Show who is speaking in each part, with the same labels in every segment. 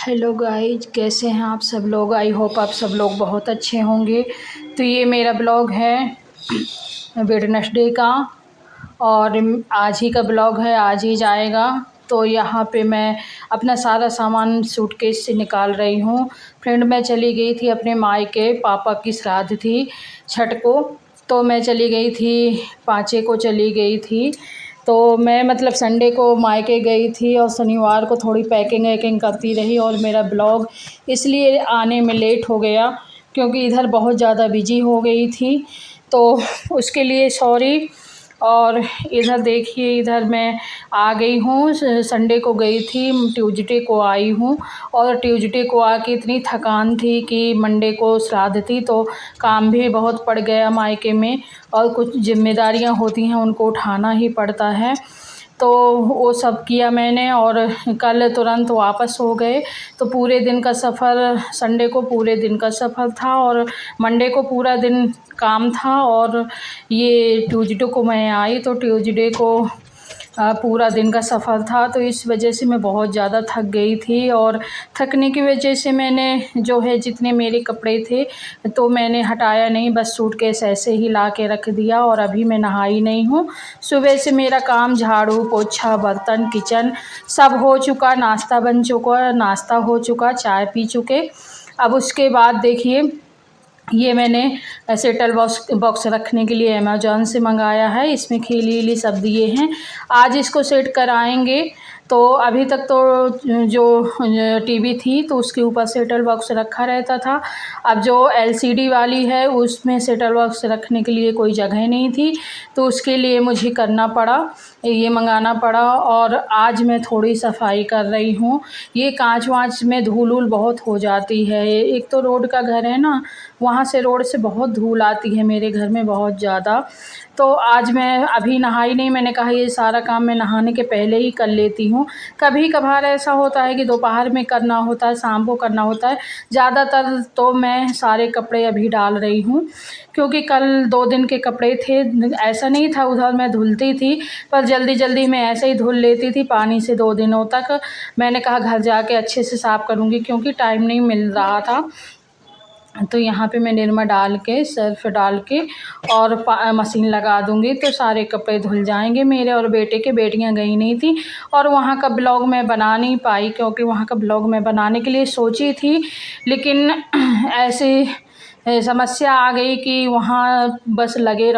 Speaker 1: Hello guys, कैसे हैं आप सब लोग। आई होप आप सब लोग बहुत अच्छे होंगे। तो ये मेरा ब्लॉग है वेडनेसडे का, और आज ही का ब्लॉग है, आज ही जाएगा। तो यहाँ पे मैं अपना सारा सामान सूटकेस से निकाल रही हूँ। फ्रेंड, मैं चली गई थी अपने मायके, पापा की श्राद्ध थी छठ को। तो मैं चली गई थी, पाँचे को चली गई थी। तो मैं मतलब संडे को मायके गई थी और शनिवार को थोड़ी पैकिंग वैकिंग करती रही, और मेरा ब्लॉग इसलिए आने में लेट हो गया क्योंकि इधर बहुत ज़्यादा बिजी हो गई थी। तो उसके लिए सॉरी। और इधर देखिए, इधर मैं आ गई हूँ। संडे को गई थी, ट्यूसडे को आई हूँ। और ट्यूसडे को आके इतनी थकान थी कि मंडे को श्राद्ध थी, तो काम भी बहुत पड़ गया मायके में, और कुछ जिम्मेदारियां होती हैं उनको उठाना ही पड़ता है। तो वो सब किया मैंने, और कल तुरंत वापस हो गए। तो पूरे दिन का सफ़र, संडे को पूरे दिन का सफ़र था, और मंडे को पूरा दिन काम था। और ये ट्यूसडे को मैं आई, तो ट्यूसडे को पूरा दिन का सफ़र था। तो इस वजह से मैं बहुत ज़्यादा थक गई थी, और थकने की वजह से मैंने जो है जितने मेरे कपड़े थे तो मैंने हटाया नहीं, बस सूटकेस ऐसे ही ला के रख दिया। और अभी मैं नहाई नहीं हूँ। सुबह से मेरा काम झाड़ू पोछा बर्तन किचन सब हो चुका, नाश्ता बन चुका, नाश्ता हो चुका, चाय पी चुके। अब उसके बाद देखिए, ये मैंने सेटल बॉक्स रखने के लिए अमेज़ॉन से मंगाया है। इसमें खीली वीली सब दिए हैं, आज इसको सेट कराएंगे। तो अभी तक तो जो टीवी थी तो उसके ऊपर सेटल बॉक्स रखा रहता था। अब जो एलसीडी वाली है उसमें सेटल बॉक्स रखने के लिए कोई जगह नहीं थी, तो उसके लिए मुझे करना पड़ा, ये मंगाना पड़ा। और आज मैं थोड़ी सफाई कर रही हूँ। ये कांच वाँच में धूल वूल बहुत हो जाती है। एक तो रोड का घर है ना, वहाँ से रोड से बहुत धूल आती है मेरे घर में बहुत ज़्यादा। तो आज मैं अभी नहाई नहीं, मैंने कहा ये सारा काम मैं नहाने के पहले ही कर लेती हूँ। कभी कभार ऐसा होता है कि दोपहर में करना होता है, शाम को करना होता है। ज़्यादातर तो मैं सारे कपड़े अभी डाल रही हूँ, क्योंकि कल 2 दिन के कपड़े थे। ऐसा नहीं था उधर मैं धुलती थी, पर जल्दी जल्दी मैं ऐसे ही धुल लेती थी पानी से 2 दिनों तक। मैंने कहा घर जाके अच्छे से साफ़ करूँगी, क्योंकि टाइम नहीं मिल रहा था। तो यहाँ पे मैं निरमा डाल के, सर्फ़ डाल के और मशीन लगा दूँगी, तो सारे कपड़े धुल जाएंगे मेरे और बेटे के। बेटियाँ गई नहीं थी, और वहाँ का ब्लॉग मैं बना नहीं पाई, क्योंकि वहाँ का ब्लॉग मैं बनाने के लिए सोची थी, लेकिन ऐसे समस्या आ गई कि वहाँ बस लगे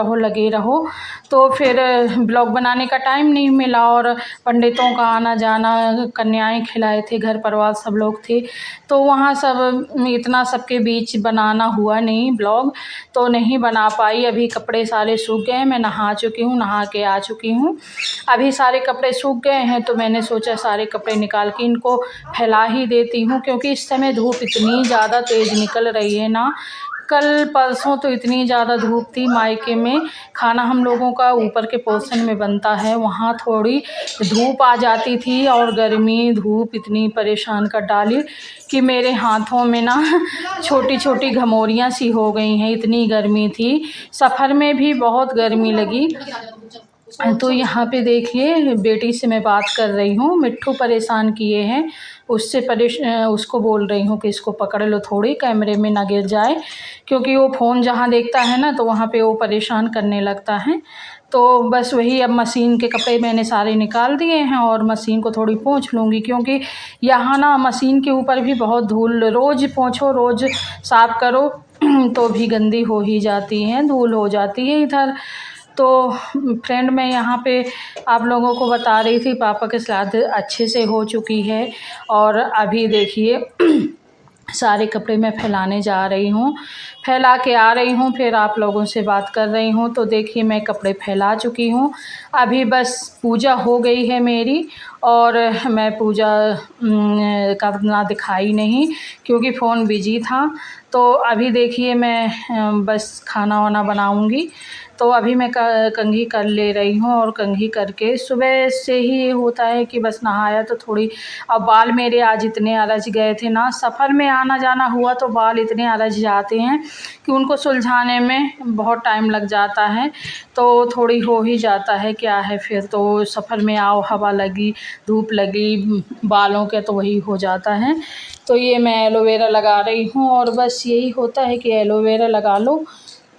Speaker 1: रहो। तो फिर ब्लॉग बनाने का टाइम नहीं मिला, और पंडितों का आना जाना, कन्याएं खिलाए थे, घर परिवार सब लोग थे, तो वहाँ सब इतना सबके बीच बनाना हुआ नहीं ब्लॉग, तो नहीं बना पाई। अभी कपड़े सारे सूख गए हैं, मैं नहा चुकी हूँ, नहा के आ चुकी हूँ। अभी सारे कपड़े सूख गए हैं, तो मैंने सोचा सारे कपड़े निकाल के इनको फैला ही देती हूँ, क्योंकि इस समय धूप इतनी ज़्यादा तेज़ निकल रही है ना। कल परसों तो इतनी ज़्यादा धूप थी मायके में। खाना हम लोगों का ऊपर के पोर्शन में बनता है, वहाँ थोड़ी धूप आ जाती थी, और गर्मी धूप इतनी परेशान कर डाली कि मेरे हाथों में ना छोटी छोटी घमौरियाँ सी हो गई हैं, इतनी गर्मी थी। सफ़र में भी बहुत गर्मी लगी। तो यहाँ पे देखिए, बेटी से मैं बात कर रही हूँ, मिट्ठू परेशान किए हैं, उससे उसको बोल रही हूँ कि इसको पकड़ लो थोड़ी, कैमरे में ना गिर जाए, क्योंकि वो फ़ोन जहाँ देखता है ना तो वहाँ पे वो परेशान करने लगता है। तो बस वही, अब मशीन के कपड़े मैंने सारे निकाल दिए हैं, और मशीन को थोड़ी पोंछ लूँगी, क्योंकि यहाँ ना मशीन के ऊपर भी बहुत धूल, रोज़ पोंछो रोज़ साफ़ करो तो भी गंदी हो ही जाती हैं, धूल हो जाती है इधर। तो फ्रेंड, मैं यहाँ पे आप लोगों को बता रही थी, पापा के श्राद्ध अच्छे से हो चुकी है। और अभी देखिए सारे कपड़े मैं फैलाने जा रही हूँ, फैला के आ रही हूँ, फिर आप लोगों से बात कर रही हूँ। तो देखिए, मैं कपड़े फैला चुकी हूँ। अभी बस पूजा हो गई है मेरी, और मैं पूजा करना दिखाई नहीं, क्योंकि फ़ोन बिजी था। तो अभी देखिए, मैं बस खाना वाना बनाऊँगी। तो अभी मैं कंघी कर ले रही हूँ, और कंघी करके सुबह से ही ये होता है कि बस नहाया तो थोड़ी। अब बाल मेरे आज इतने अलझ गए थे ना, सफ़र में आना जाना हुआ तो बाल इतने अलझ जाते हैं कि उनको सुलझाने में बहुत टाइम लग जाता है। तो थोड़ी हो ही जाता है, क्या है फिर, तो सफ़र में आओ, हवा लगी, धूप लगी बालों के, तो वही हो जाता है। तो ये मैं एलोवेरा लगा रही हूँ। और बस यही होता है कि एलोवेरा लगा लो,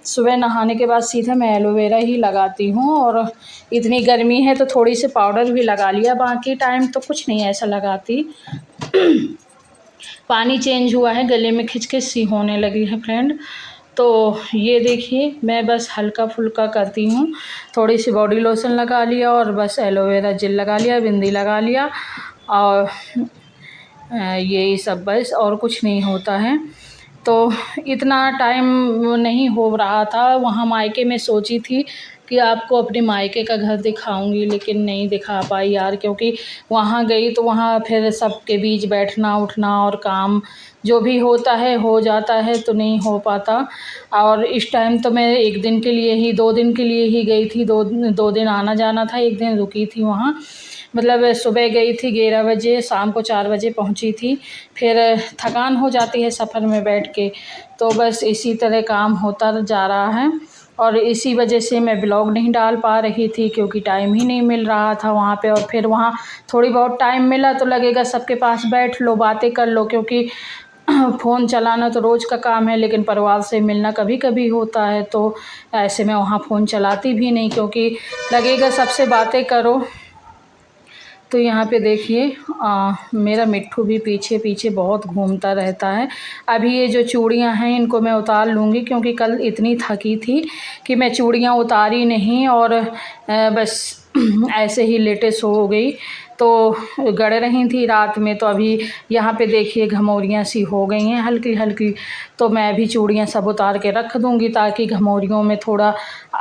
Speaker 1: सुबह नहाने के बाद सीधा मैं एलोवेरा ही लगाती हूँ। और इतनी गर्मी है तो थोड़ी सी पाउडर भी लगा लिया, बाकी टाइम तो कुछ नहीं ऐसा लगाती। पानी चेंज हुआ है, गले में खिचखिच सी होने लगी है फ्रेंड। तो ये देखिए मैं बस हल्का फुल्का करती हूँ, थोड़ी सी बॉडी लोशन लगा लिया और बस एलोवेरा जेल लगा लिया, बिंदी लगा लिया, और यही सब बस, और कुछ नहीं होता है। तो इतना टाइम नहीं हो रहा था। वहाँ मायके में सोची थी कि आपको अपने मायके का घर दिखाऊंगी, लेकिन नहीं दिखा पाई यार, क्योंकि वहाँ गई तो वहाँ फिर सबके बीच बैठना उठना और काम जो भी होता है हो जाता है, तो नहीं हो पाता। और इस टाइम तो मैं 1 दिन के लिए ही, 2 दिन के लिए ही गई थी, 2 दिन आना जाना था, 1 दिन रुकी थी वहाँ। मतलब सुबह गई थी 11 बजे, शाम को 4 बजे पहुंची थी। फिर थकान हो जाती है सफ़र में बैठ के, तो बस इसी तरह काम होता जा रहा है। और इसी वजह से मैं ब्लॉग नहीं डाल पा रही थी, क्योंकि टाइम ही नहीं मिल रहा था वहाँ पे। और फिर वहाँ थोड़ी बहुत टाइम मिला तो लगेगा सबके पास बैठ लो, बातें कर लो, क्योंकि फ़ोन चलाना तो रोज़ का काम है, लेकिन परिवार से मिलना कभी कभी होता है। तो ऐसे में वहाँ फ़ोन चलाती भी नहीं, क्योंकि लगेगा सबसे बातें करो। तो यहाँ पे देखिए मेरा मिट्ठू भी पीछे पीछे बहुत घूमता रहता है। अभी ये जो चूड़ियाँ हैं इनको मैं उतार लूँगी, क्योंकि कल इतनी थकी थी कि मैं चूड़ियाँ उतारी नहीं, और बस ऐसे ही लेटे सो गई। तो गड़ रही थी रात में, तो अभी यहाँ पे देखिए घमौरियाँ सी हो गई हैं हल्की हल्की। तो मैं अभी चूड़ियाँ सब उतार के रख दूँगी, ताकि घमौरियों में थोड़ा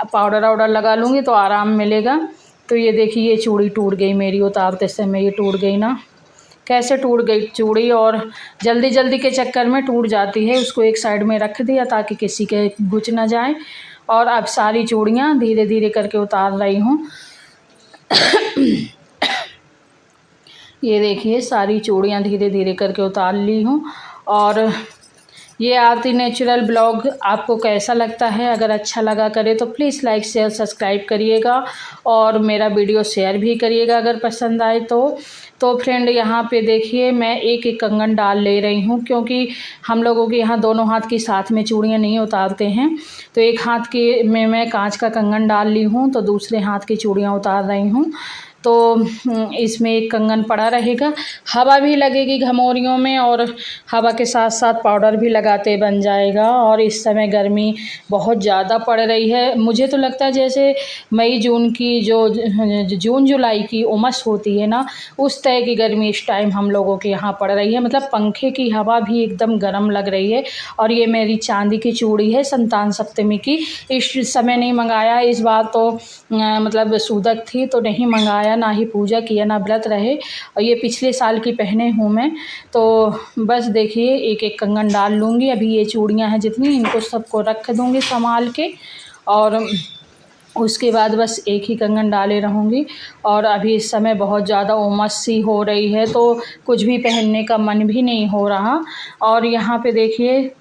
Speaker 1: पाउडर वाउडर लगा लूँगी तो आराम मिलेगा। तो ये देखिए ये चूड़ी टूट गई मेरी, उतारते समय ये टूट गई ना, कैसे टूट गई चूड़ी। और जल्दी जल्दी के चक्कर में टूट जाती है। उसको एक साइड में रख दिया ताकि किसी के गुच ना जाए। और अब सारी चूड़ियाँ धीरे धीरे करके उतार रही हूँ। ये देखिए सारी चूड़ियाँ धीरे धीरे करके उतार ली हूँ। और ये आरती नेचुरल ब्लॉग आपको कैसा लगता है? अगर अच्छा लगा करे तो प्लीज़ लाइक शेयर सब्सक्राइब करिएगा, और मेरा वीडियो शेयर भी करिएगा अगर पसंद आए तो फ्रेंड यहाँ पे देखिए मैं एक एक कंगन डाल ले रही हूँ, क्योंकि हम लोगों के यहाँ दोनों हाथ की साथ में चूड़ियाँ नहीं उतारते हैं। तो एक हाथ के में मैं कांच का कंगन डाल ली हूँ, तो दूसरे हाथ की चूड़ियाँ उतार रही हूँ। तो इसमें एक कंगन पड़ा रहेगा, हवा भी लगेगी घमौरियों में, और हवा के साथ साथ पाउडर भी लगाते बन जाएगा। और इस समय गर्मी बहुत ज़्यादा पड़ रही है, मुझे तो लगता है जैसे मई जून की जो जून जुलाई की उमस होती है ना, उस तरह की गर्मी इस टाइम हम लोगों के यहाँ पड़ रही है। मतलब पंखे की हवा भी एकदम गर्म लग रही है। और ये मेरी चांदी की चूड़ी है संतान सप्तमी की, इस समय नहीं मंगाया इस बार, तो मतलब सूदक थी तो नहीं मंगाया, ना ही पूजा किया, ना व्रत रहे। और ये पिछले साल की पहने हूँ मैं। तो बस देखिए एक एक कंगन डाल लूँगी। अभी ये चूड़ियाँ हैं जितनी, इनको सबको रख दूँगी संभाल के, और उसके बाद बस एक ही कंगन डाले रहूँगी। और अभी इस समय बहुत ज़्यादा उमस सी हो रही है, तो कुछ भी पहनने का मन भी नहीं हो रहा। और यहाँ पे देखिए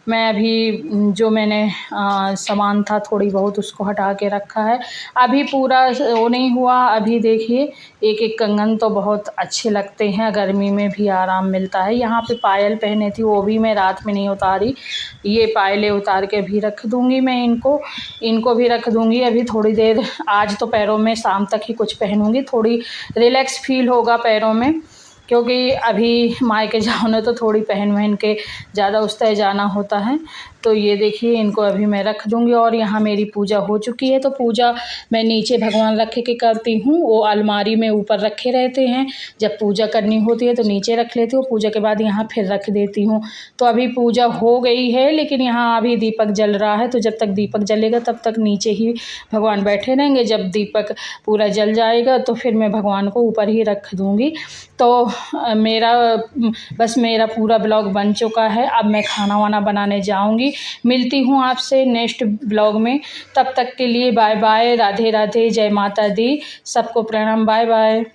Speaker 1: मैं अभी जो मैंने सामान था थोड़ी बहुत उसको हटा के रखा है, अभी पूरा वो नहीं हुआ। अभी देखिए एक एक कंगन तो बहुत अच्छे लगते हैं, गर्मी में भी आराम मिलता है। यहाँ पे पायल पहने थी वो भी मैं रात में नहीं उतारी, ये पायलें उतार के भी रख दूँगी मैं, इनको भी रख दूँगी अभी थोड़ी देर। आज तो पैरों में शाम तक ही कुछ पहनूँगी, थोड़ी रिलैक्स फील होगा पैरों में, क्योंकि अभी मायके जाओ ना तो थोड़ी पहन के ज़्यादा उस तरह जाना होता है। तो ये देखिए इनको अभी मैं रख दूँगी। और यहाँ मेरी पूजा हो चुकी है, तो पूजा मैं नीचे भगवान रख के करती हूँ, वो अलमारी में ऊपर रखे रहते हैं। जब पूजा करनी होती है तो नीचे रख लेती हूँ, पूजा के बाद यहाँ फिर रख देती हूँ। तो अभी पूजा हो गई है, लेकिन यहाँ अभी दीपक जल रहा है, तो जब तक दीपक जलेगा तब तक नीचे ही भगवान बैठे रहेंगे। जब दीपक पूरा जल जाएगा तो फिर मैं भगवान को ऊपर ही रख दूँगी। तो मेरा पूरा ब्लॉग बन चुका है। अब मैं खाना वाना बनाने जाऊंगी। मिलती हूँ आपसे नेक्स्ट ब्लॉग में, तब तक के लिए बाय बाय, राधे राधे, जय माता दी, सबको प्रणाम, बाय बाय।